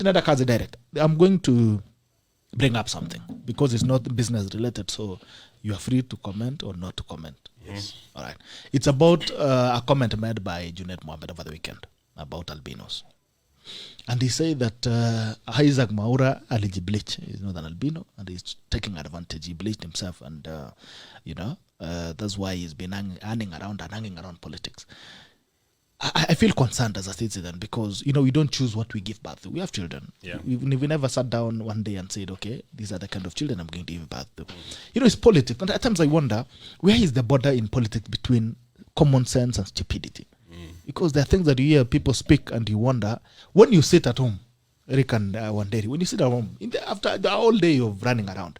Nada Kazi direct. I'm going to bring up something because it's not business related, so you are free to comment or not to comment. Yes. All right. It's about a comment made by Junet Mohammed over the weekend about albinos. And he said that Isaac Maura alijibleach. He's not an albino and he's taking advantage. He bleached himself and, that's why he's been hanging around politics. I feel concerned as a citizen because, we don't choose what we give birth to. We have children. Yeah. We never sat down one day and said, okay, these are the kind of children I'm going to give birth to. It's politics. And at times I wonder, where is the border in politics between common sense and stupidity? Because there are things that you hear people speak and you wonder, when you sit at home, Eric and Wanderi, when you sit at home, after the whole day of running around,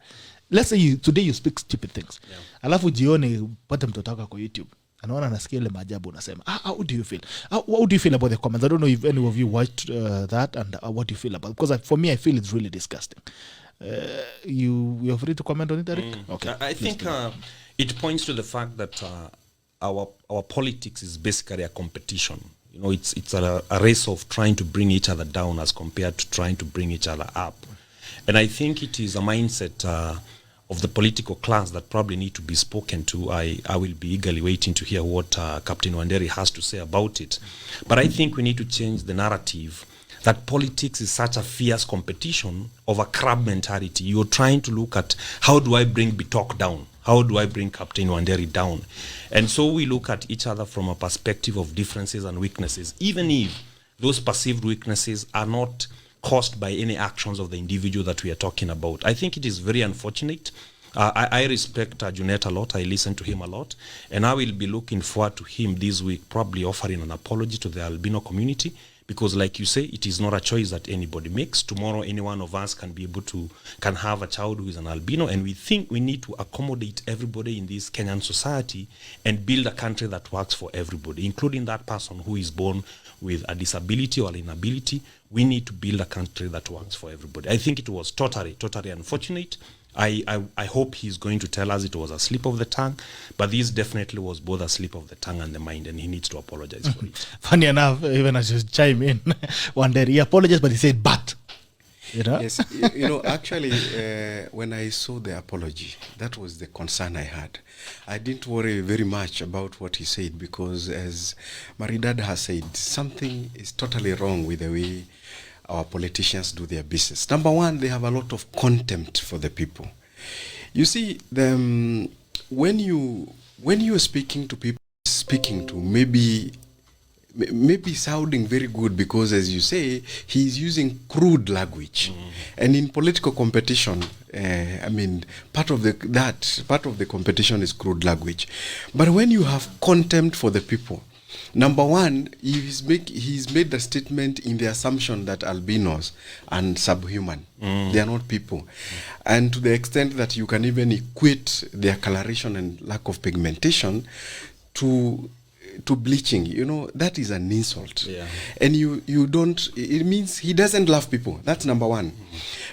let's say today you speak stupid things. Alafu jione pata mtoto wako kwa YouTube. Anaona nasikia ile maajabu unasema. How do you feel? What do you feel about the comments? I don't know if any of you watched that and what do you feel about it? Because for me, I feel it's really disgusting. You're free to comment on it, Eric? Okay. I think it points to the fact that our politics is basically a competition. It's a race of trying to bring each other down as compared to trying to bring each other up. And I think it is a mindset of the political class that probably need to be spoken to. I will be eagerly waiting to hear what Captain Wanderi has to say about it. But I think we need to change the narrative that politics is such a fierce competition of a crab mentality. You're trying to look at how do I bring Bitok down? How do I bring Captain Wanderi down? And so we look at each other from a perspective of differences and weaknesses, even if those perceived weaknesses are not caused by any actions of the individual that we are talking about. I think it is very unfortunate. I respect Junet a lot. I listen to him a lot. And I will be looking forward to him this week, probably offering an apology to the albino community. Because like you say, it is not a choice that anybody makes. Tomorrow, any one of us can have a child who is an albino. And we think we need to accommodate everybody in this Kenyan society and build a country that works for everybody, including that person who is born with a disability or inability. We need to build a country that works for everybody. I think it was totally unfortunate. I hope he's going to tell us it was a slip of the tongue, but this definitely was both a slip of the tongue and the mind, and he needs to apologize for it. Funny enough, even as you chime in, one day he apologized, but he said, but. Yes, actually, when I saw the apology, that was the concern I had. I didn't worry very much about what he said because, as Maridady has said, something is totally wrong with the way our politicians do their business. Number one, they have a lot of contempt for the people. You see, when you're speaking to people, maybe sounding very good because, as you say, he's using crude language. And in political competition, part of the competition is crude language. But when you have contempt for the people, number one, he's made the statement in the assumption that albinos are subhuman. They are not people. And to the extent that you can even equate their coloration and lack of pigmentation to bleaching, that is an insult. Yeah. And you don't, it means he doesn't love people. That's number one.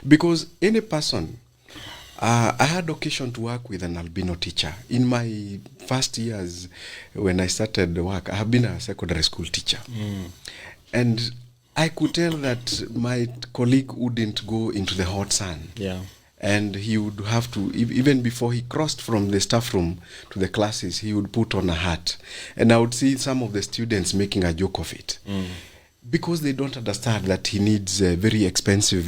Because any person, I had occasion to work with an albino teacher. In my first years when I started the work, I have been a secondary school teacher. And I could tell that my colleague wouldn't go into the hot sun. Yeah. And he would have to, even before he crossed from the staff room to the classes, he would put on a hat. And I would see some of the students making a joke of it. Because they don't understand that he needs a very expensive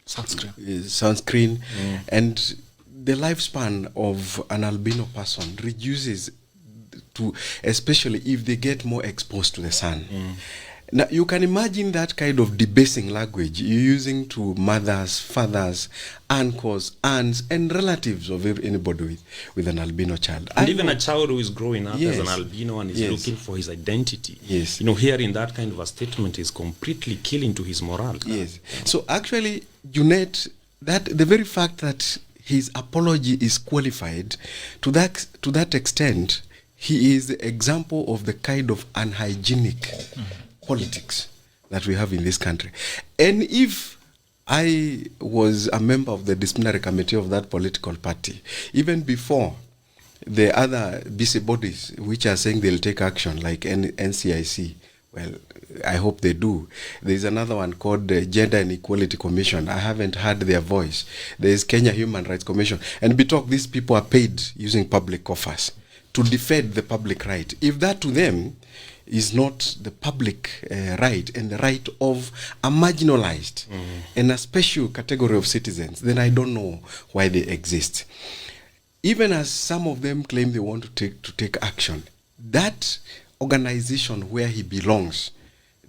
sunscreen. And the lifespan of an albino person reduces to, especially if they get more exposed to the sun. Now, you can imagine that kind of debasing language you're using to mothers, fathers, uncles, aunts, and relatives of anybody with an albino child. And even a child who is growing up as an albino and is looking for his identity. Yes. Hearing that kind of a statement is completely killing to his morale. Yes. So actually, Junet, that the very fact that his apology is qualified, to that extent, he is the example of the kind of unhygienic politics that we have in this country. And if I was a member of the disciplinary committee of that political party, even before the other busybodies which are saying they'll take action, like NCIC, Well, I hope they do. There's another one called Gender and Equality Commission. I haven't heard their voice. There's Kenya Human Rights Commission. And Bitok, these people are paid using public coffers to defend the public right. If that to them is not the public right and the right of a marginalized and a special category of citizens, then I don't know why they exist. Even as some of them claim they want to take action, that organization where he belongs,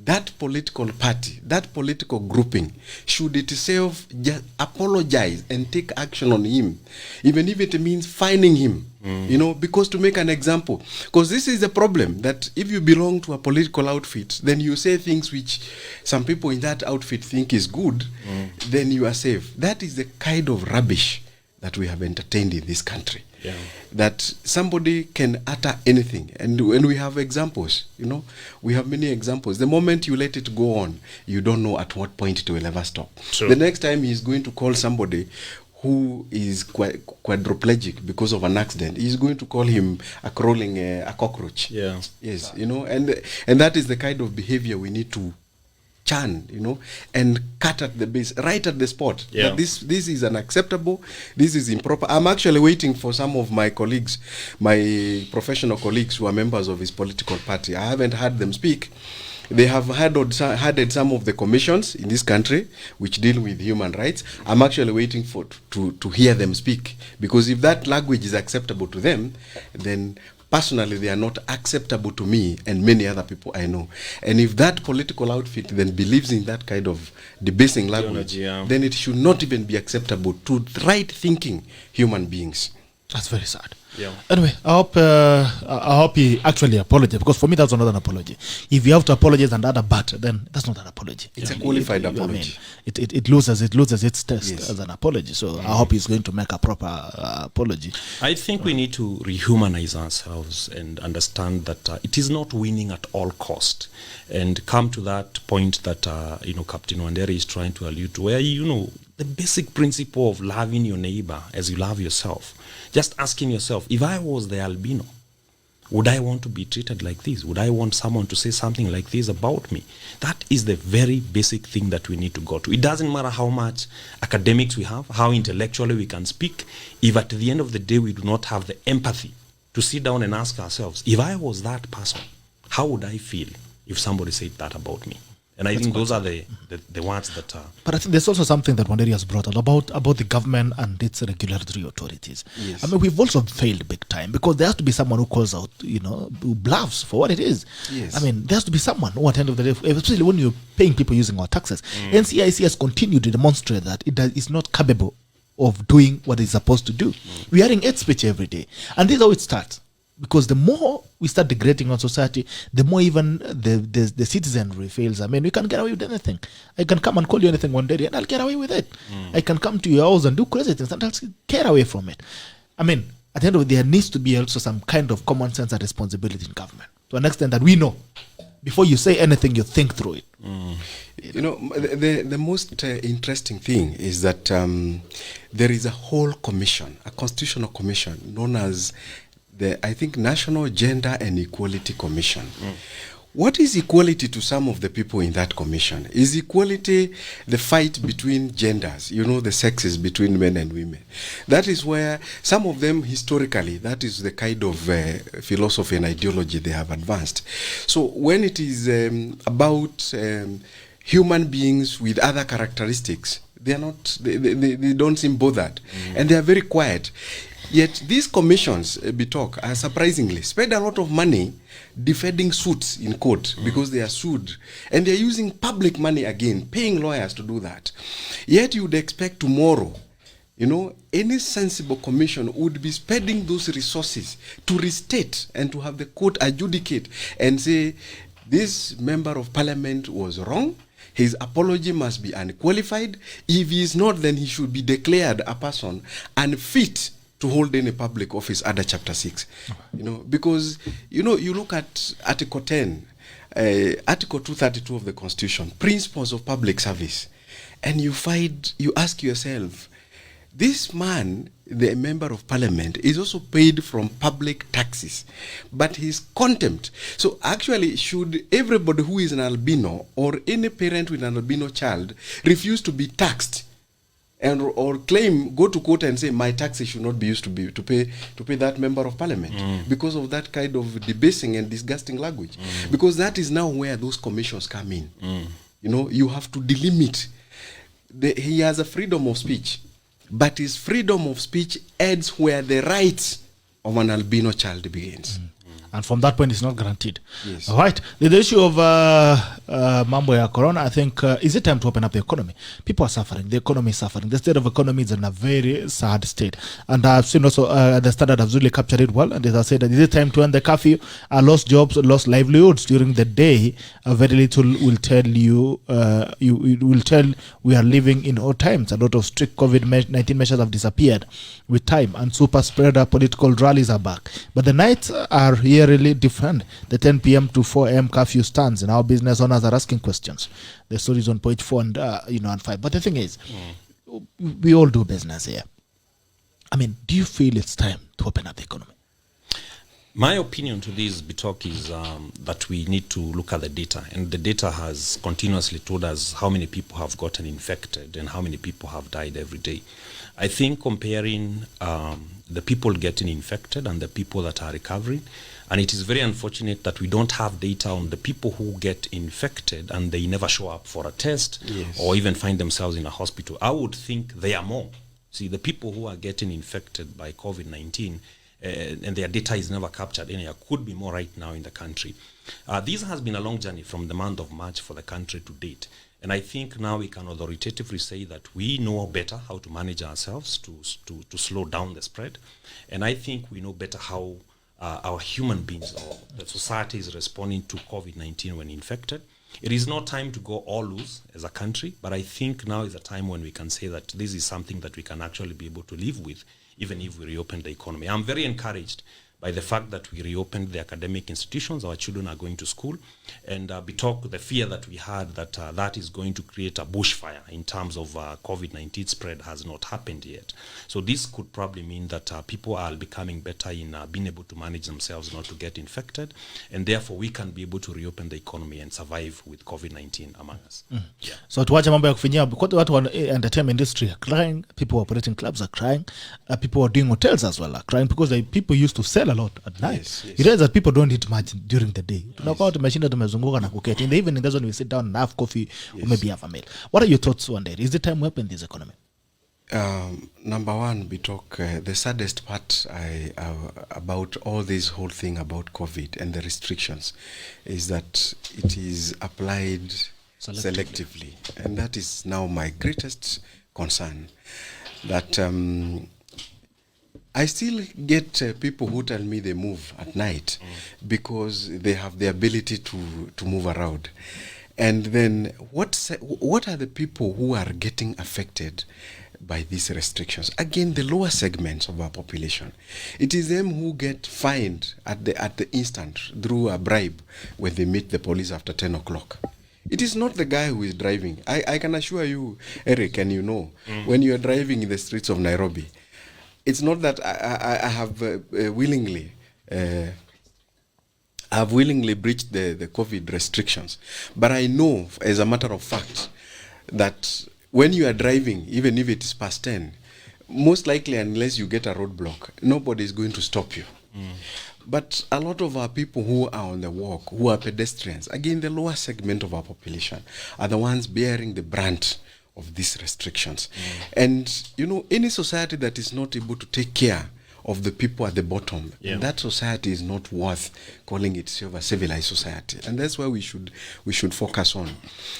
that political party, that political grouping, should itself just apologize and take action on him, even if it means fining him, you know, because to make an example, because this is the problem, that if you belong to a political outfit, then you say things which some people in that outfit think is good, then you are safe. That is the kind of rubbish that we have entertained in this country. Yeah. That somebody can utter anything, and we have examples, you know, we have many examples. The moment you let it go on, you don't know at what point it will ever stop. True. The next time he's going to call somebody who is quadriplegic because of an accident, he's going to call him a crawling a cockroach. Yeah. Yes, you know, and that is the kind of behavior we need to churn, you know, and cut at the base, right at the spot. Yeah. That this is unacceptable, this is improper. I'm actually waiting for some of my colleagues, my professional colleagues who are members of his political party. I haven't heard them speak. They have headed some of the commissions in this country which deal with human rights. I'm actually waiting for to hear them speak, because if that language is acceptable to them, then personally they are not acceptable to me and many other people I know. And if that political outfit then believes in that kind of debasing language, then it should not even be acceptable to right-thinking human beings. That's very sad. Yeah. Anyway, I hope he actually apologized, because for me that's not an apology. If you have to apologize and add a but, then that's not an apology. It's a qualified apology. I mean, it loses its test as an apology. So I hope he's going to make a proper apology. I think we need to rehumanize ourselves and understand that it is not winning at all cost, and come to that point that you know, Captain Wanderi is trying to allude to, where, you know, the basic principle of loving your neighbor as you love yourself. Just asking yourself, if I was the albino, would I want to be treated like this? Would I want someone to say something like this about me? That is the very basic thing that we need to go to. It doesn't matter how much academics we have, how intellectually we can speak, if at the end of the day we do not have the empathy to sit down and ask ourselves, if I was that person, how would I feel if somebody said that about me? And I think those are the ones that are... But I think there's also something that Wanderi has brought out about the government and its regulatory authorities. Yes. I mean, we've also failed big time, because there has to be someone who calls out, you know, who bluffs for what it is. Yes. I mean, there has to be someone who, at the end of the day, especially when you're paying people using our taxes. NCIC has continued to demonstrate that it's not capable of doing what it's supposed to do. We are in hate speech every day. And this is how it starts. Because the more we start degrading our society, the more even the citizenry fails. I mean, we can get away with anything. I can come and call you anything one day and I'll get away with it. I can come to your house and do crazy things and I'll get away from it. I mean, at the end of it, there needs to be also some kind of common sense and responsibility in government, to an extent that we know, before you say anything, you think through it. You know, the most interesting thing is that there is a whole commission, a constitutional commission known as I think National Gender and Equality Commission. What is equality to some of the people in that commission? Is equality the fight between genders, you know, the sexes between men and women? That is where some of them historically, that is the kind of philosophy and ideology they have advanced. So when it is about human beings with other characteristics, they don't seem bothered, and they are very quiet. Yet these commissions, Bitok, are surprisingly spend a lot of money defending suits in court because they are sued. And they are using public money again, paying lawyers to do that. Yet you would expect tomorrow, you know, any sensible commission would be spending those resources to restate and to have the court adjudicate and say, this member of parliament was wrong. His apology must be unqualified. If he is not, then he should be declared a person unfit to hold any public office under Chapter 6. You know, because, you know, you look at Article 10, Article 232 of the Constitution, Principles of Public Service, and you ask yourself, This man, the member of parliament, is also paid from public taxes, but he's contempt. So actually, should everybody who is an albino or any parent with an albino child refuse to be taxed and or claim, go to court and say my taxes should not be used to pay that member of parliament because of that kind of debasing and disgusting language? Because that is now where those commissions come in. You know, you have to delimit. He has a freedom of speech, but his freedom of speech ends where the rights of an albino child begins. And from that point, it's not guaranteed. Yes. All right. The issue of mambo ya corona, I think, is it time to open up the economy? People are suffering. The economy is suffering. The state of economy is in a very sad state. And I've seen also the Standard has really captured it well. And as I said, is it time to end the curfew? Lost jobs, lost livelihoods during the day. Very little will tell you, you will tell we are living in old times. A lot of strict COVID-19 measures have disappeared with time. And super spreader political rallies are back. But the nights are here really different. The 10 p.m. to 4 a.m. curfew stands, and our business owners are asking questions. The story is on page 4 and and 5. But the thing is, we all do business here. I mean, do you feel it's time to open up the economy? My opinion to this, Bitok, is that we need to look at the data, and the data has continuously told us how many people have gotten infected and how many people have died every day. I think comparing the people getting infected and the people that are recovering, and it is very unfortunate that we don't have data on the people who get infected and they never show up for a test or even find themselves in a hospital. I would think they are more. See, the people who are getting infected by COVID-19 and their data is never captured anyhow could be more right now in the country. This has been a long journey from the month of March for the country to date. And I think now we can authoritatively say that we know better how to manage ourselves to slow down the spread. And I think we know better how our human beings or the society is responding to COVID-19 when infected. It is not time to go all loose as a country, but I think now is a time when we can say that this is something that we can actually be able to live with, even if we reopen the economy. I'm very encouraged by the fact that we reopened the academic institutions. Our children are going to school, and Bitok, the fear that we had that that is going to create a bushfire in terms of COVID-19 spread has not happened yet. So this could probably mean that people are becoming better in being able to manage themselves not to get infected, and therefore we can be able to reopen the economy and survive with COVID-19 among us. Yeah. So tuache mambo ya kufinyia, because watu wa entertainment industry are crying, people operating clubs are crying, people are doing hotels as well are crying, because people used to sell a lot at night. Yes. You realize that people don't eat much during the day. Tunakuwa tumeshinda tumezunguka na kuketi. In the evening, that's when we sit down and have coffee or maybe have a meal. What are your thoughts, Wanderi? Is it time we open this economy? Number one, Bitok, the saddest part about all this whole thing about COVID and the restrictions is that it is applied selectively. And that is now my greatest concern. That I still get people who tell me they move at night because they have the ability to move around. And then what are the people who are getting affected by these restrictions? Again, the lower segments of our population. It is them who get fined at the instant through a bribe when they meet the police after 10 o'clock. It is not the guy who is driving. I can assure you, Eric, and you know, when you are driving in the streets of Nairobi, it's not that I have willingly breached the COVID restrictions, but I know, as a matter of fact, that when you are driving, even if it is past 10, most likely, unless you get a roadblock, nobody is going to stop you. But a lot of our people who are on the walk, who are pedestrians, again, the lower segment of our population, are the ones bearing the brunt of these restrictions. And, you know, any society that is not able to take care of the people at the bottom, that society is not worth calling itself a civilized society. And that's why we should focus on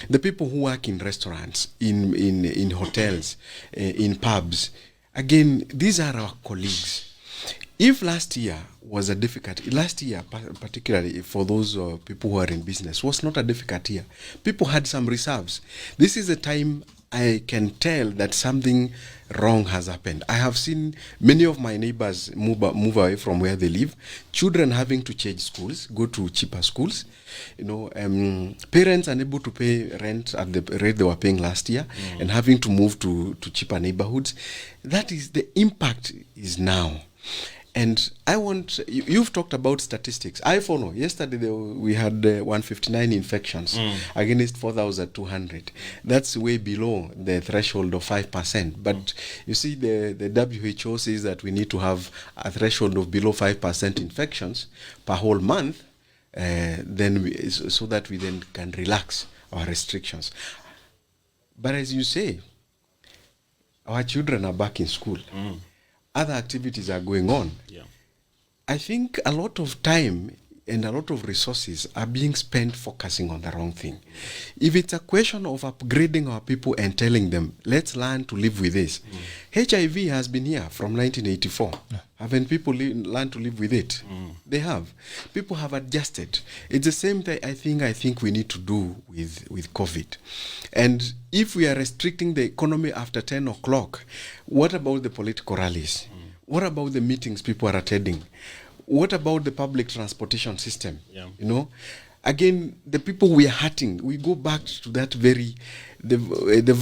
the people who work in restaurants, in hotels, in pubs. Again, these are our colleagues. If last year was a difficult, last year particularly for those people who are in business, was not a difficult year. People had some reserves. This is a time I can tell that something wrong has happened. I have seen many of my neighbors move away from where they live, children having to change schools, go to cheaper schools, parents unable to pay rent at the rate they were paying last year and having to move to cheaper neighborhoods. That is the impact is now. And I want, you've talked about statistics. I follow. Yesterday we had 159 infections against 4,200. That's way below the threshold of 5%. But you see, the WHO says that we need to have a threshold of below 5% infections per whole month, so that we then can relax our restrictions. But as you say, our children are back in school. Other activities are going on. Yeah. I think a lot of time and a lot of resources are being spent focusing on the wrong thing. If it's a question of upgrading our people and telling them, let's learn to live with this. HIV has been here from 1984. Haven't people learned to live with it? They have. People have adjusted. It's the same thing I think we need to do with COVID. And if we are restricting the economy after 10 o'clock, what about the political rallies? What about the meetings people are attending? What about the public transportation system? Yeah. You know, again, the people we are hurting, we go back to that the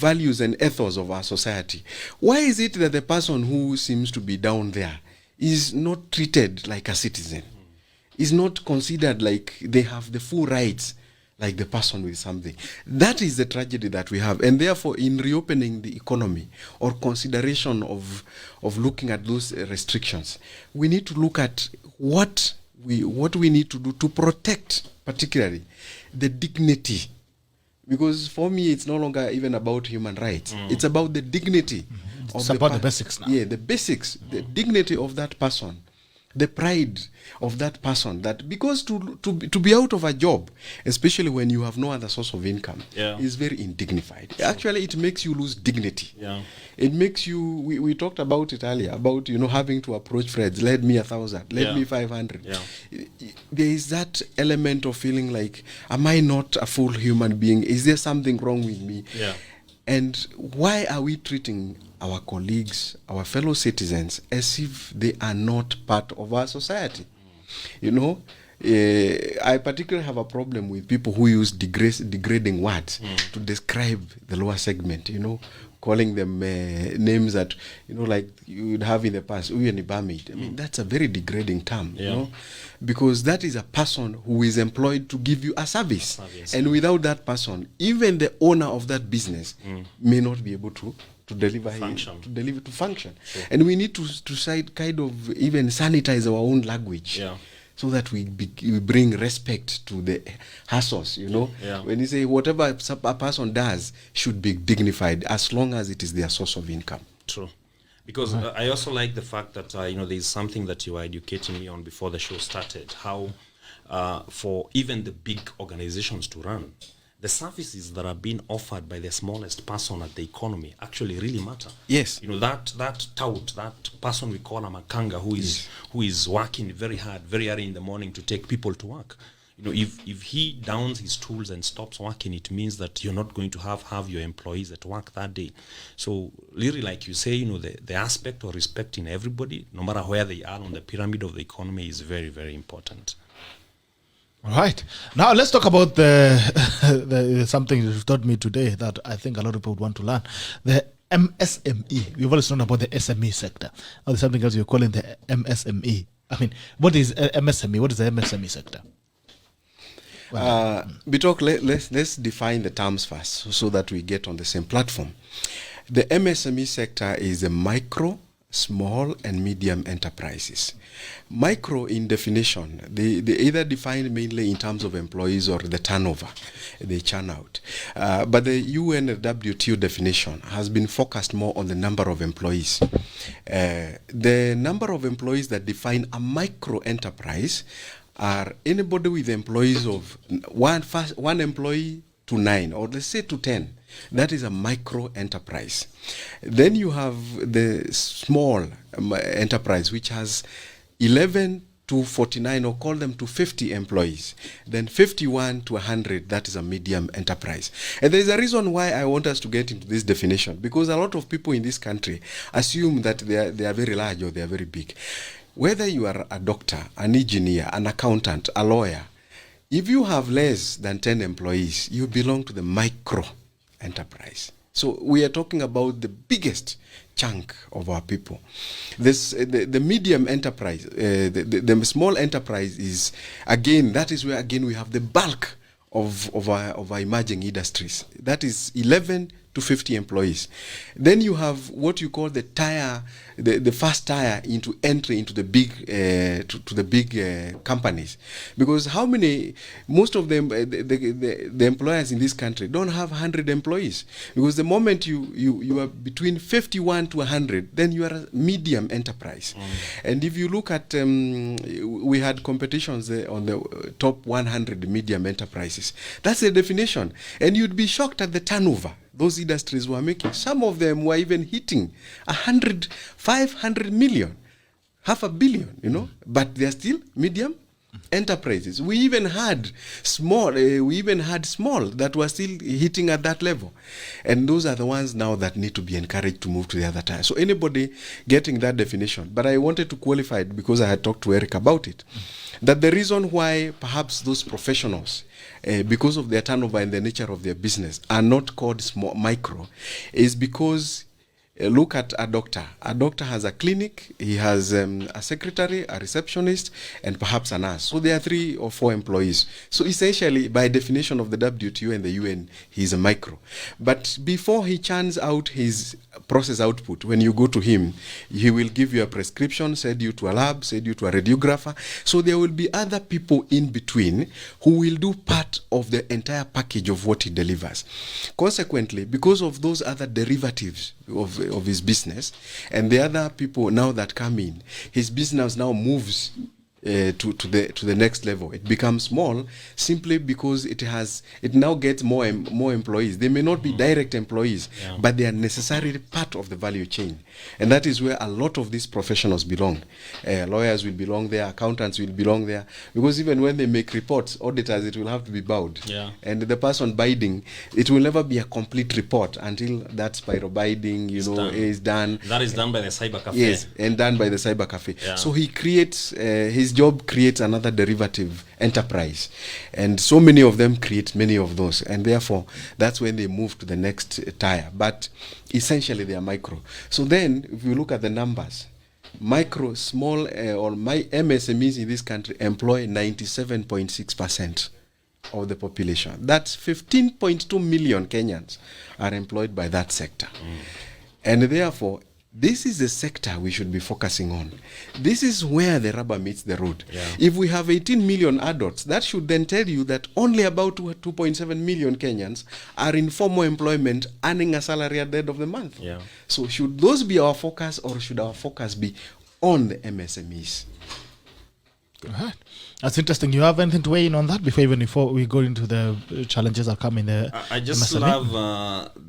values and ethos of our society. Why is it that the person who seems to be down there is not treated like a citizen? Is not considered like they have the full rights like the person with something? That is the tragedy that we have. And therefore, in reopening the economy or consideration of looking at those restrictions, we need to look at what we need to do to protect, particularly, the dignity. Because for me, it's no longer even about human rights. It's about the dignity. It's about the basics now. Yeah, the basics, the dignity of that person, the pride of that person. That because to be out of a job, especially when you have no other source of income, is very indignified. Actually, it makes you lose dignity. Yeah. It makes you. We talked about it earlier about having to approach friends. Lend me 1,000. Lend me 500. Yeah. There is that element of feeling like, am I not a full human being? Is there something wrong with me? Yeah. And why are we treating our colleagues, our fellow citizens, as if they are not part of our society? I particularly have a problem with people who use degrading words to describe the lower segment, calling them names that, like you would have in the past, Uye ni Bamid. I mean, that's a very degrading term, because that is a person who is employed to give you a service. And without that person, even the owner of that business may not be able to deliver to function. Sure. And we need to kind of even sanitize our own language. Yeah. So that we bring respect to the hassles, When you say whatever a person does should be dignified as long as it is their source of income. True. Because I also like the fact that, there's something that you were educating me on before the show started, how for even the big organizations to run, the services that are being offered by the smallest person at the economy actually really matter. Yes. That tout, that person we call a makanga who is working very hard, very early in the morning to take people to work. If he downs his tools and stops working, it means that you're not going to have your employees at work that day. So really, like you say, the aspect of respecting everybody, no matter where they are on the pyramid of the economy, is very, very important. All right. Now let's talk about the something you've taught me today that I think a lot of people would want to learn. The MSME. We've always known about the SME sector. Now there's something else you're calling the MSME. I mean, what is MSME? What is the MSME sector? Bitok, let's define the terms first so that we get on the same platform. The MSME sector is the micro, small and medium enterprises. Micro, in definition, they either define mainly in terms of employees or the turnover they churn out. But the UN and WTO definition has been focused more on the number of employees. The number of employees that define a micro enterprise are anybody with employees of one employee to 9, or let's say to 10. That is a micro enterprise. Then you have the small enterprise, which has 11 to 49 or call them to 50 employees. Then 51 to 100, that is a medium enterprise. And there's a reason why I want us to get into this definition, because a lot of people in this country assume that they are very large or they are very big. Whether you are a doctor, an engineer, an accountant, a lawyer, if you have less than 10 employees, you belong to the micro enterprise. So we are talking about the biggest chunk of our people. The medium enterprise, the small enterprise is, again, that is where again we have the bulk of our emerging industries. That is 11 to 50 employees. Then you have what you call the tier, the first tier into entry into the big to the big companies, because how many, most of them, the employers in this country don't have 100 employees, because the moment you are between 51 to 100, then you are a medium enterprise. And if you look at we had competitions on the top 100 medium enterprises. That's the definition, and you'd be shocked at the turnover those industries were making. Some of them were even hitting 100, 500 million, $500 million, you know, but they're still medium enterprises. We even had small that were still hitting at that level. And those are the ones now that need to be encouraged to move to the other tier. So anybody getting that definition, but I wanted to qualify it because I had talked to Eric about it, that the reason why perhaps those professionals, because of their turnover and the nature of their business, are not called small, micro, is because look at a doctor. A doctor has a clinic, he has a secretary, a receptionist, and perhaps a nurse. So there are 3 or 4 employees. So essentially, by definition of the WTO and the UN, he is a micro. But before he churns out his process output, when you go to him, he will give you a prescription, send you to a lab, send you to a radiographer. So there will be other people in between who will do part of the entire package of what he delivers. Consequently, because of those other derivatives of his business, and the other people now that come in, his business now moves to the next level. It becomes small simply because it now gets more employees. They may not be direct employees, but they are necessarily part of the value chain, and that is where a lot of these professionals belong. Lawyers will belong there, accountants will belong there, because even when they make reports, auditors, it will have to be bowed, and the person bidding, it will never be a complete report until that spiral bidding, is done. That is done by the cyber cafe. Yes, and done by the cyber cafe. So he creates his job creates another derivative enterprise, and so many of them create many of those, and therefore that's when they move to the next tier. But essentially they are micro. So then if you look at the numbers, micro, small or MSMEs in this country employ 97.6% of the population. That's 15.2 million Kenyans are employed by that sector. And therefore this is the sector we should be focusing on. This is where the rubber meets the road. If we have 18 million adults, that should then tell you that only about 2.7 million Kenyans are in formal employment, earning a salary at the end of the month. So should those be our focus, or should our focus be on the MSMEs? Right. That's interesting. You have anything to weigh in on that before we go into the challenges that come in the I just MSME?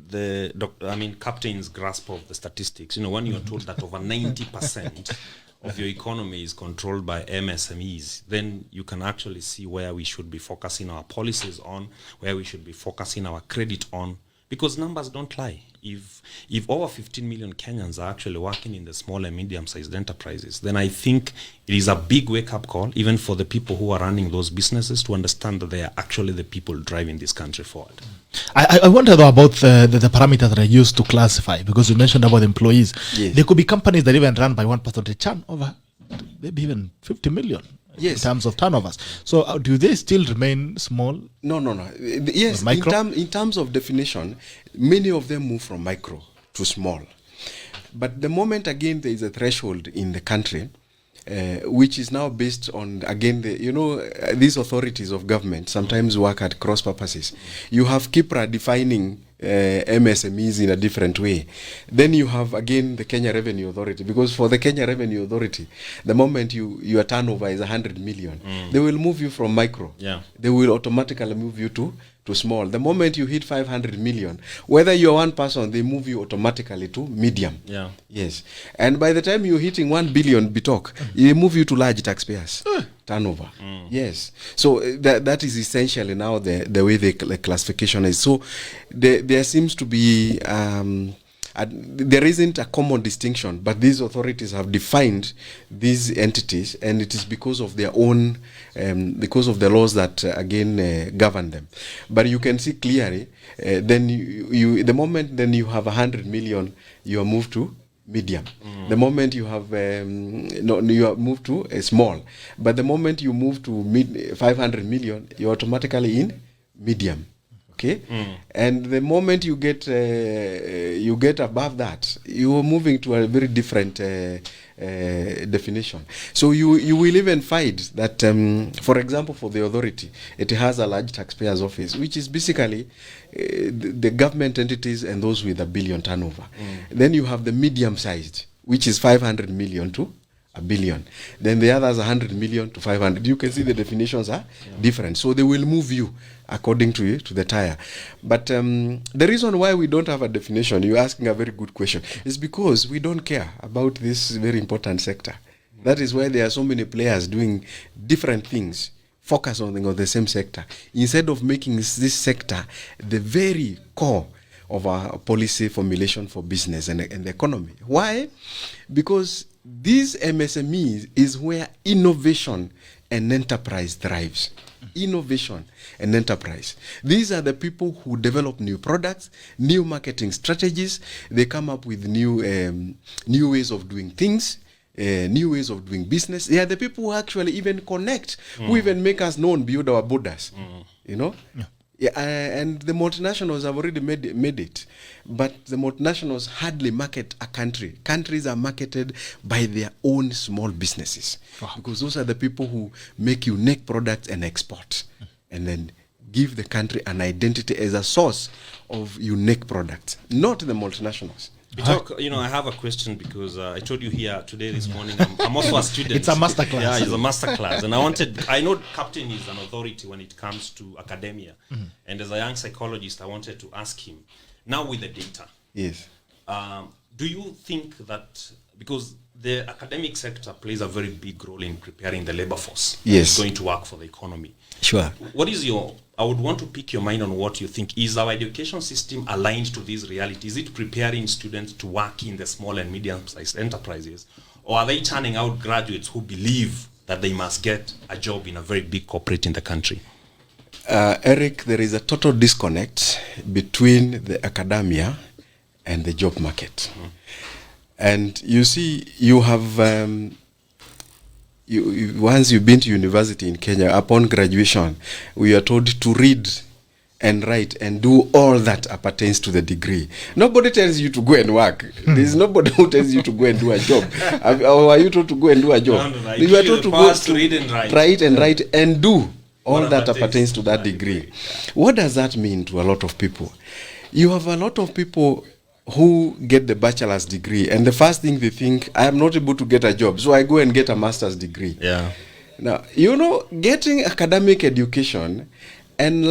love Captain's grasp of the statistics. When you're told that over 90% of your economy is controlled by MSMEs, then you can actually see where we should be focusing our policies on, where we should be focusing our credit on, because numbers don't lie. If over 15 million Kenyans are actually working in the small and medium-sized enterprises, then I think it is a big wake-up call, even for the people who are running those businesses, to understand that they are actually the people driving this country forward. I wonder though about the parameters that are used to classify, because you mentioned about employees. There could be companies that even run by one person to churn over maybe even 50 million. In terms of turnovers. So do they still remain small? No. Yes, in terms of definition, many of them move from micro to small. But the moment, again, there is a threshold in the country, which is now based on, again, these authorities of government sometimes work at cross purposes. You have KIPRA defining MSMEs in a different way. Then you have again the Kenya Revenue Authority, because for the Kenya Revenue Authority, the moment your turnover is 100 million, they will move you from micro. Yeah. They will automatically move you to small. The moment you hit 500 million, whether you're one person, they move you automatically to medium. Yeah. Yes. And by the time you're hitting 1 billion bitok, they move you to large taxpayers. Turnover. Yes. So that is essentially now the way the classification is. So there seems to be there isn't a common distinction, but these authorities have defined these entities, and it is because of their own, because of the laws that again govern them. But you can see clearly, then the moment then you have 100 million, you are moved to medium. The moment you have you are moved to a small, but the moment you move to 500 million, you're automatically in medium. Okay, and the moment you get above that, you are moving to a very different definition. So you will even find that, for example, for the authority, it has a large taxpayers office, which is basically the government entities and those with $1 billion turnover. Then you have the medium sized, which is 500 million to $1 billion. Then the others 100 million to 500. You can see the definitions are different. So they will move you according to the tire. But the reason why we don't have a definition, you're asking a very good question, is because we don't care about this very important sector. That is why there are so many players doing different things, focus on the same sector, instead of making this sector the very core of our policy formulation for business and the economy. Why? Because these MSMEs is where innovation and enterprise thrives. Innovation and enterprise. These are the people who develop new products, new marketing strategies. They come up with new ways of doing things, new ways of doing business. They are the people who actually even connect, who even make us known beyond our borders. You know? Yeah, and the multinationals have already made it, but the multinationals hardly market a country. Countries are marketed by their own small businesses, because those are the people who make unique products and export, and then give the country an identity as a source of unique products, not the multinationals. I have a question, because I told you here today, this morning, I'm also a student. It's a masterclass. Yeah, it's a masterclass. And I know Captain is an authority when it comes to academia. And as a young psychologist, I wanted to ask him, now with the data. Yes. Do you think that, because the academic sector plays a very big role in preparing the labor force yes. that's going to work for the economy. Sure. What is I would want to pick your mind on what you think. Is our education system aligned to these realities? Is it preparing students to work in the small and medium-sized enterprises? Or are they turning out graduates who believe that they must get a job in a very big corporate in the country? Eric, there is a total disconnect between the academia and the job market. And you see, you have... once you've been to university in Kenya, upon graduation, we are told to read and write and do all that appertains to the degree. Nobody tells you to go and work. There's nobody who tells you to go and do a job. Or are you told to go and do a job? No. You are told to go to read and write and do all that appertains to that degree. What does that mean to a lot of people? You have a lot of people who get the bachelor's degree, and the first thing they think, I am not able to get a job, so I go and get a master's degree. Yeah. Now, getting academic education and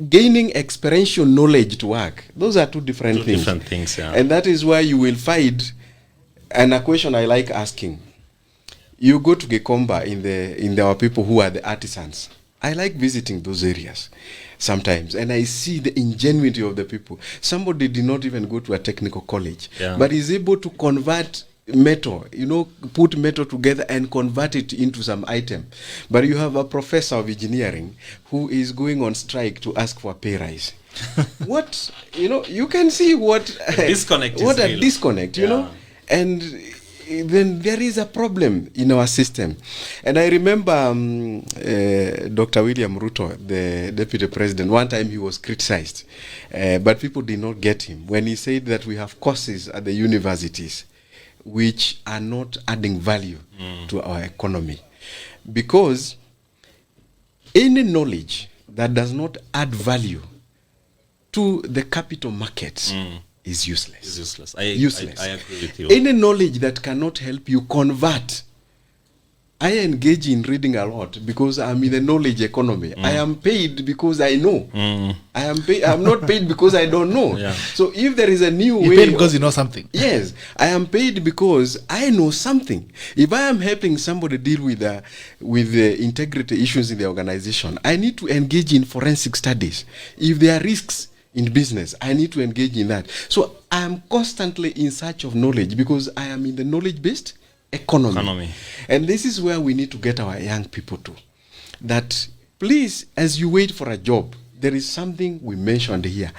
gaining experiential knowledge to work, those are two different things. Different things, yeah. And that is why you will find, and a question I like asking, you go to Gekomba in our people who are the artisans. I like visiting those areas sometimes, and I see the ingenuity of the people. Somebody did not even go to a technical college, but is able to convert metal, put metal together and convert it into some item. But you have a professor of engineering who is going on strike to ask for a pay rise. What, you can see what disconnect what a disconnect, and then there is a problem in our system. And I remember Dr. William Ruto, the deputy president, one time he was criticized, but people did not get him when he said that we have courses at the universities which are not adding value to our economy. Because any knowledge that does not add value to the capital markets is useless. It's useless. Useless. I agree with you. Any knowledge that cannot help you convert. I engage in reading a lot because I'm in the knowledge economy. I am paid because I know. I'm not paid because I don't know. Yeah. So if there is a new way, You paid because you know something. Yes, I am paid because I know something. If I am helping somebody deal with the integrity issues in the organization, I need to engage in forensic studies. If there are risks in business, I need to engage in that. So I am constantly in search of knowledge because I am in the knowledge-based economy. And this is where we need to get our young people to. That please, as you wait for a job, there is something we mentioned here.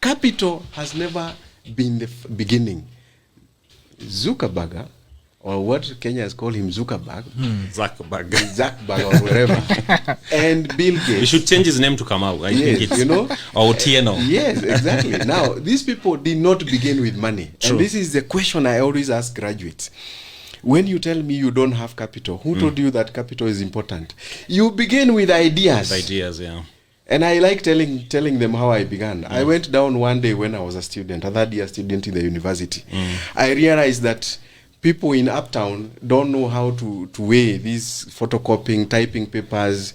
Capital has never been the beginning. Zuckerberg, or what Kenyans call him, Zuckerberg, Zuckerberg or wherever, and Bill Gates. We should change his name to come out. I think it's, or TNO. Yes, exactly. Now, these people did not begin with money. True. And this is the question I always ask graduates. When you tell me you don't have capital, who told you that capital is important? You begin with ideas. Ideas, yeah. And I like telling them how I began. I went down one day when I was a student, a third year student in the university. I realized that people in Uptown don't know how to weigh these photocopying, typing papers,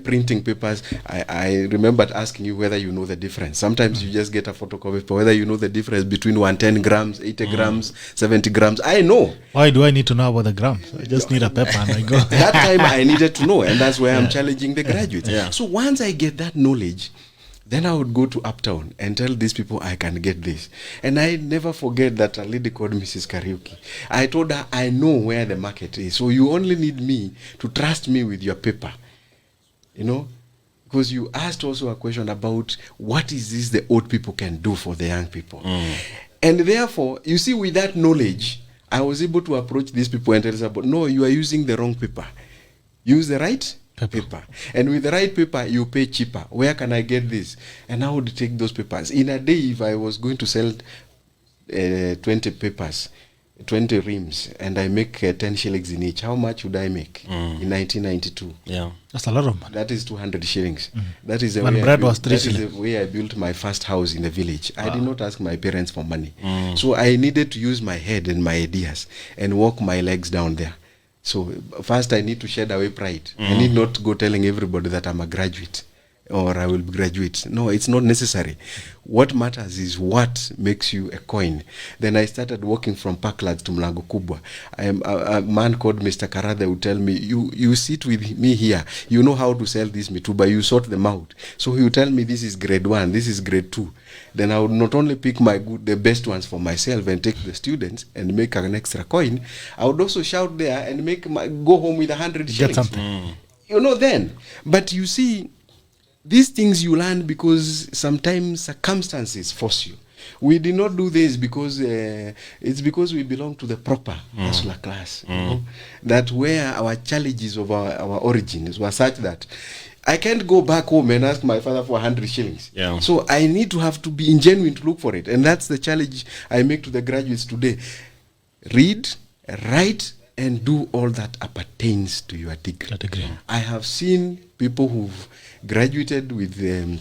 printing papers. I remembered asking you whether you know the difference. Sometimes you just get a photocopy, but whether you know the difference between 110 grams, 80 grams, 70 grams. I know. Why do I need to know about the grams? I just need a paper and I go. That time I needed to know, and that's where I'm challenging the graduates. Yeah. So once I get that knowledge, then I would go to Uptown and tell these people I can get this. And I never forget that a lady called Mrs. Kariuki. I told her, I know where the market is. So you only need me to trust me with your paper. You know? Because you asked also a question about what is this the old people can do for the young people. And therefore, you see, with that knowledge, I was able to approach these people and tell them, no, you are using the wrong paper. Use the right paper. And with the right paper, you pay cheaper. Where can I get this? And I would take those papers. In a day, if I was going to sell 20 papers, 20 rims, and I make 10 shillings in each, how much would I make in 1992? Yeah. That's a lot of money. That is 200 shillings. That is the When way bread was 3 that is shillings. the way I built my first house in the village. I did not ask my parents for money. So I needed to use my head and my ideas and walk my legs down there. So first I need to shed away pride. I need not go telling everybody that I'm a graduate or I will graduate. No, it's not necessary. What matters is what makes you a coin. Then I started walking from Parklands to Mlango Kubwa. I am a man called Mr. Karatha who tell me, you sit with me here. You know how to sell this mituba. You sort them out. So he will tell me this is grade 1, this is grade 2. Then I would not only pick the best ones for myself and take the students and make an extra coin. I would also shout there and go home with 100 shillings. Get something. You know then. But you see, these things you learn because sometimes circumstances force you. We did not do this because it's because we belong to the proper hustler class. You know? That where our challenges of our origins were such that I can't go back home and ask my father for 100 shillings. Yeah. So I need to have to be ingenuine to look for it. And that's the challenge I make to the graduates today. Read, write, and do all that appertains to your degree. I have seen people who've graduated with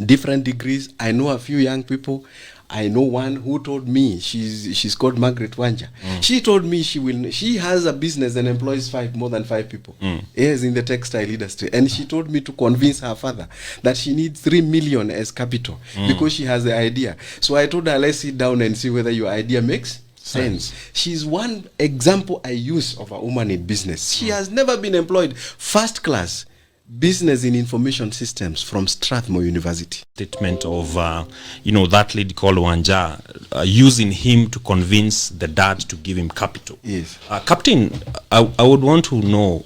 different degrees. I know a few young people. I know one who told me, she's called Margaret Wanja. She told me she has a business and employs more than 5 people. Yes, in the textile industry. And she told me to convince her father that she needs 3 million as capital because she has the idea. So I told her, let's sit down and see whether your idea makes sense. She's one example I use of a woman in business. She has never been employed. First class business in information systems from Strathmore University. Statement of that lady called Wanja, using him to convince the dad to give him capital. Yes. Captain, I would want to know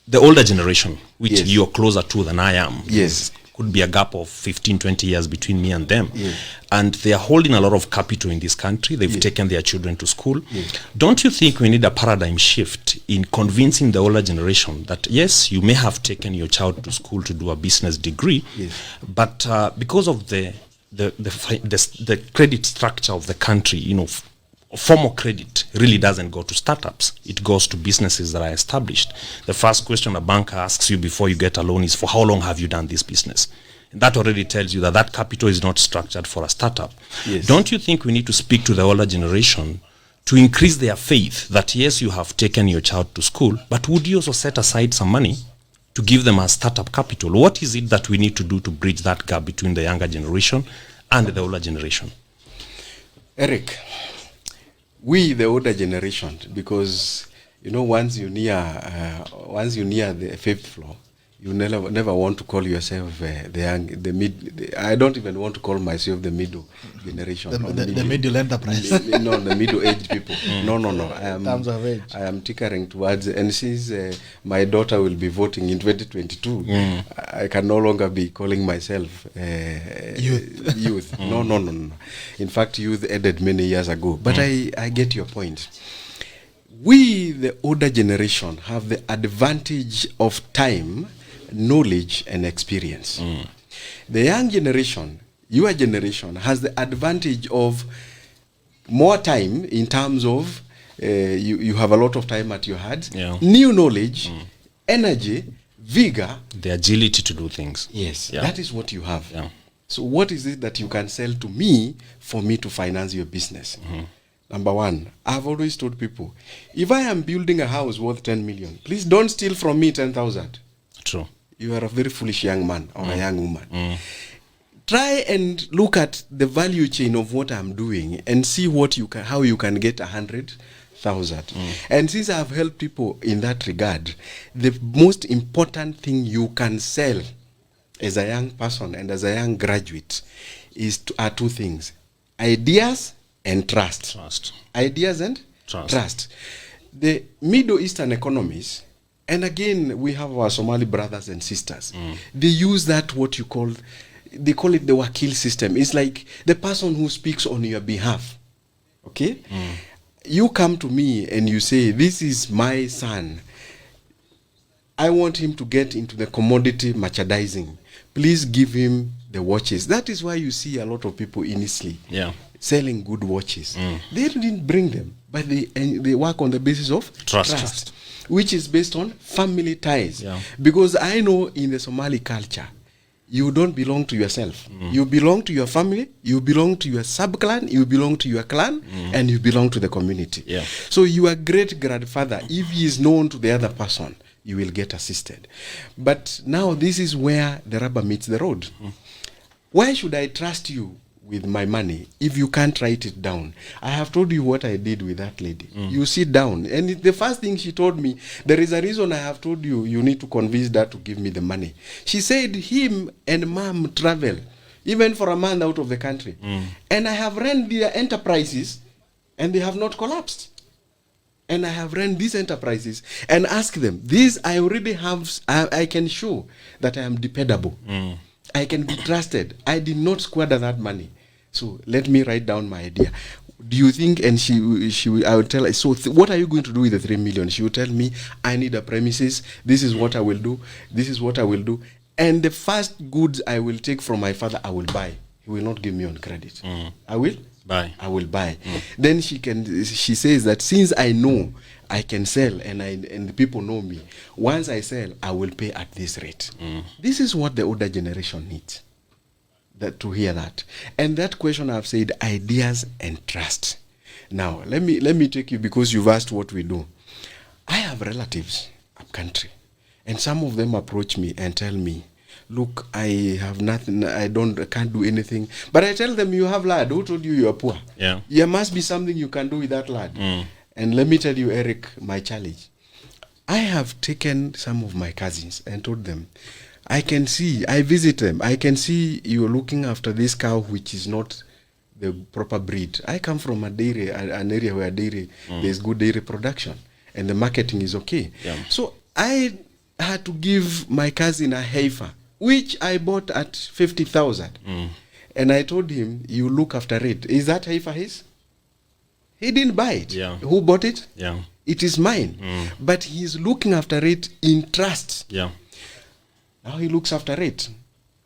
the older generation, which Yes. you're closer to than I am. Yes. Could be a gap of 15, 20 years between me and them. Yes. And they are holding a lot of capital in this country. They've Yes. taken their children to school. Yes. Don't you think we need a paradigm shift in convincing the older generation that, yes, you may have taken your child to school to do a business degree, Yes. but because of the credit structure of the country, formal credit really doesn't go to startups. It goes to businesses that are established. The first question a banker asks you before you get a loan is, for how long have you done this business? that already tells you that that capital is not structured for a startup. Yes. Don't you think we need to speak to the older generation to increase their faith that, yes, you have taken your child to school, but would you also set aside some money to give them a startup capital? What is it that we need to do to bridge that gap between the younger generation and the older generation? Eric, we the older generation, because once you near the fifth floor, you never want to call yourself the mid. I don't even want to call myself the middle generation. The middle enterprise. No, the middle aged people. No. Terms of age. I am tinkering towards, and since my daughter will be voting in 2022, I can no longer be calling myself youth. No. In fact, youth ended many years ago. But I get your point. We, the older generation, have the advantage of time, knowledge, and experience. The young generation, your generation, has the advantage of more time in terms of you have a lot of time at your hands, new knowledge, energy, vigor, the agility to do things. Yes, that is what you have. So what is it that you can sell to me for me to finance your business? Number one, I've always told people, if I am building a house worth 10 million, please don't steal from me 10,000. True. You are a very foolish young man or a young woman. Try and look at the value chain of what I'm doing and see how you can get 100,000. And since I've helped people in that regard, the most important thing you can sell as a young person and as a young graduate are two things: ideas and trust. Ideas and trust. The Middle Eastern economies, and again, we have our Somali brothers and sisters. They use that, they call it the wakil system. It's like the person who speaks on your behalf. Okay? You come to me and you say, this is my son. I want him to get into the commodity merchandising. Please give him the watches. That is why you see a lot of people in Italy selling good watches. They didn't bring them, but they work on the basis of trust, which is based on family ties. Because I know in the Somali culture, you don't belong to yourself. You belong to your family, you belong to your sub-clan, you belong to your clan, and you belong to the community. So your great-grandfather, if he is known to the other person, you will get assisted. But now this is where the rubber meets the road. Why should I trust you with my money if you can't write it down? I have told you what I did with that lady. You sit down, and the first thing she told me, there is a reason I have told you, you need to convince that to give me the money. She said him and mom travel, even for a month out of the country. And I have run their enterprises, and they have not collapsed. And I have run these enterprises and asked them, this I already have, I can show that I am dependable. I can be trusted. I did not squander that money. So let me write down my idea. Do you think? And I will tell her, so what are you going to do with the 3 million? She will tell me, I need a premises. This is what I will do. This is what I will do. And the first goods I will take from my father, I will buy. He will not give me on credit. I will buy. I will buy. Then she says that since I know I can sell and the people know me, once I sell, I will pay at this rate. This is what the older generation needs. To hear that. And that question I've said, ideas and trust. Now, let me take you, because you've asked what we do. I have relatives up country, and some of them approach me and tell me, look, I have nothing, I can't do anything. But I tell them, you have lad. Who told you you are poor? There must be something you can do with that lad. And let me tell you, Eric, my challenge. I have taken some of my cousins and told them, I visit them, I can see you're looking after this cow which is not the proper breed. I come from an area where there's good dairy production and the marketing is okay. So I had to give my cousin a heifer, which I bought at 50,000. And I told him, you look after it. Is that heifer his? He didn't buy it. Who bought it? It is mine. But he's looking after it in trust. Now he looks after it.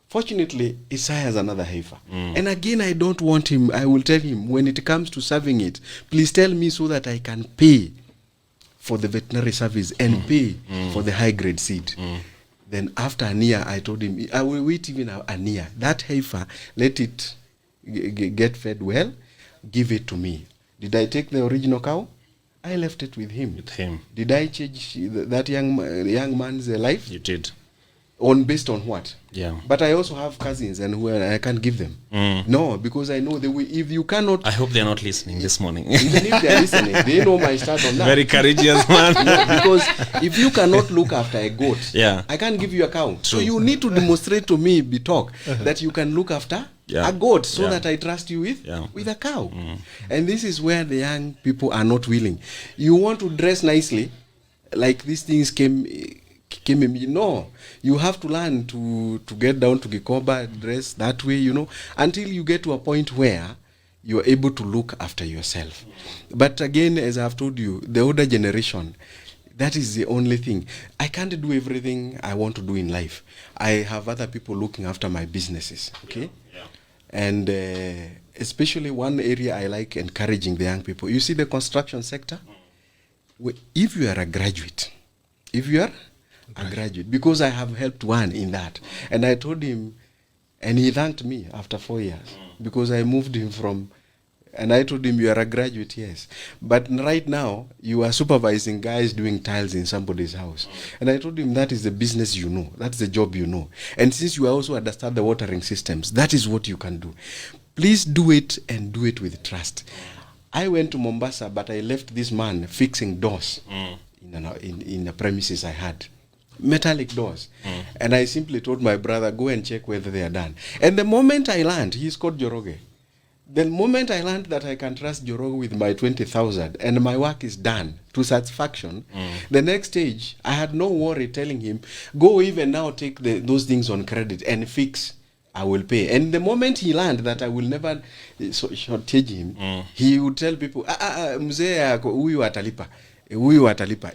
Fortunately, Isaiah has another heifer. And again, I don't want him. I will tell him, when it comes to serving it, please tell me so that I can pay for the veterinary service and pay for the high-grade seed. Then after a year, I told him, I will wait even a year. That heifer, let it get fed well, give it to me. Did I take the original cow? I left it with him. Did I change that young man's life? You did. Based on what? Yeah. But I also have cousins and who I can't give them. No, because I know if you cannot. I hope they're not listening this morning. Even if they're listening, they know my start on that. Very courageous man. No, because if you cannot look after a goat, I can't give you a cow. True. So you need to demonstrate to me, Bitok, that you can look after a goat, so that I trust you with a cow. And this is where the young people are not willing. You want to dress nicely, like these things came in. No, you have to learn to get down to Gikoba, dress that way, until you get to a point where you are able to look after yourself. But again, as I've told you, the older generation, that is the only thing. I can't do everything I want to do in life. I have other people looking after my businesses, okay? And especially one area I like encouraging the young people. You see the construction sector? If you are a graduate, because I have helped one in that. And I told him, and he thanked me after 4 years, because I moved him from, and I told him, you are a graduate, yes. But right now, you are supervising guys doing tiles in somebody's house. And I told him, that is the business you know. That's the job you know. And since you also understand the watering systems, that is what you can do. Please do it, and do it with trust. I went to Mombasa, but I left this man fixing doors in the premises I had. Metallic doors. And I simply told my brother, go and check whether they are done. And the moment I learned, he's called Joroge. The moment I learned that I can trust Joroge with my 20,000 and my work is done to satisfaction, the next stage, I had no worry telling him, go even now take those things on credit and fix, I will pay. And the moment he learned that I will never shortage him, he would tell people, mzee huyu atalipa.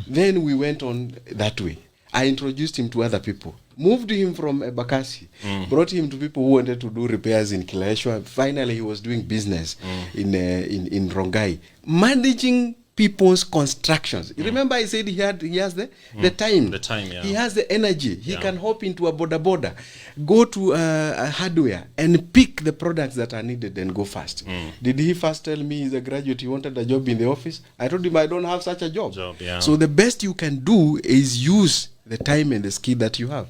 Then we went on that way. I introduced him to other people. Moved him from Bakasi. Brought him to people who wanted to do repairs in Kileshwa. Finally, he was doing business in Rongai. Managing people's constructions. Remember I said he has the time. The time, yeah. He has the energy. He can hop into a boda, go to a hardware and pick the products that are needed and go fast. Did he first tell me he's a graduate, he wanted a job in the office? I told him I don't have such a job. So the best you can do is use the time and the skill that you have.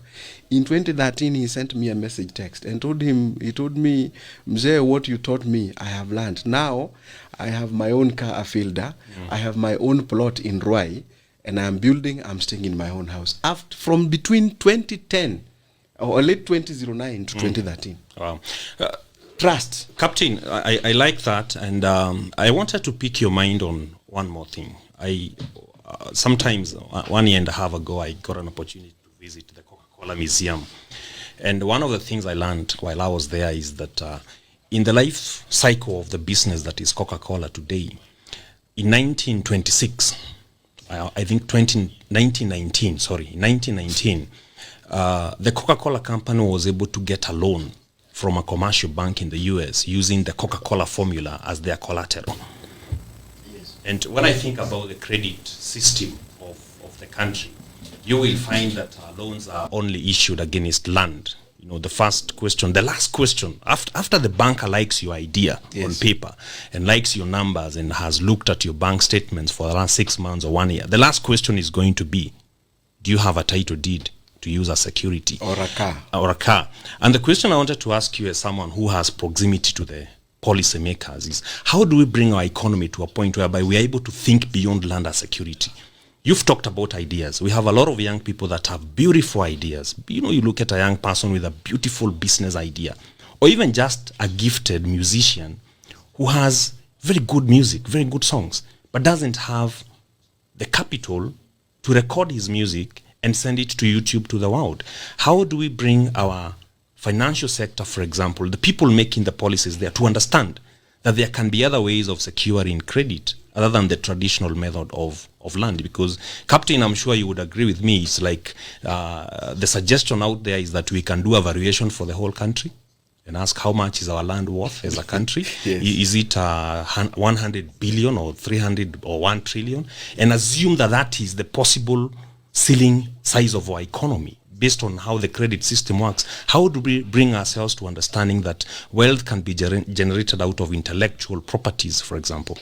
In 2013, he sent me a message text and he told me, Mzee, what you taught me, I have learned. Now, I have my own car, a fielder. I have my own plot in Ruai, and I'm staying in my own house. From between 2010, or late 2009 to 2013. Wow. Trust. Captain, I like that, and I wanted to pick your mind on one more thing. Sometimes 1 year and a half ago, I got an opportunity to visit the Coca-Cola Museum. And one of the things I learned while I was there is that in the life cycle of the business that is Coca-Cola today, in 1926, I think 1919, the Coca-Cola company was able to get a loan from a commercial bank in the US using the Coca-Cola formula as their collateral. And when I think about the credit system of the country, you will find that loans are only issued against land. The first question, the last question, after the banker likes your idea on paper and likes your numbers and has looked at your bank statements for the last 6 months or 1 year, the last question is going to be, do you have a title deed to use as security? Or a car. And the question I wanted to ask you as someone who has proximity to the policymakers is, how do we bring our economy to a point whereby we are able to think beyond land as security? You've talked about ideas. We have a lot of young people that have beautiful ideas. You look at a young person with a beautiful business idea, or even just a gifted musician who has very good music, very good songs, but doesn't have the capital to record his music and send it to YouTube to the world. How do we bring our financial sector, for example, the people making the policies there, to understand that there can be other ways of securing credit other than the traditional method of land? Because, Captain, I'm sure you would agree with me, it's like the suggestion out there is that we can do a valuation for the whole country and ask how much is our land worth as a country. Is it 100 billion or 300 or 1 trillion? And assume that is the possible ceiling size of our economy based on how the credit system works. How do we bring ourselves to understanding that wealth can be generated out of intellectual properties, for example?